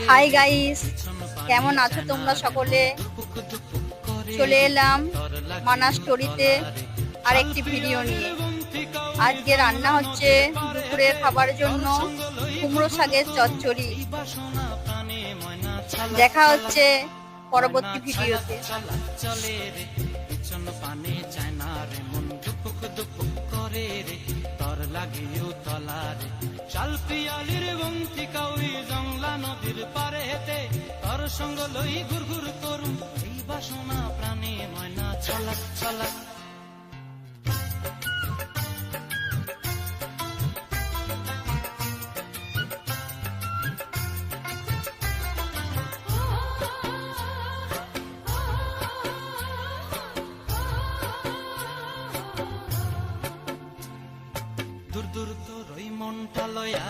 Hi guys, কেমন আছো তোমরা সকলে? চলে এলাম মানা স্টোরিতে আর একটি ভিডিও নিয়ে। আজকে রান্না হচ্ছে দুপুরে খাবার জন্য কুমড়ো শাকের চচ্চড়ি। দেখা হচ্ছে পরবর্তী ভিডিওতে। শালপিয়ালির বন্তিকা ওই জংলা নদীর পারে হেতে তোর সঙ্গ লই ঘুরঘুর করুম এই বাসনা প্রাণে ময়না চলা চলা। দূর দূর তোর ওই মনটা লয়া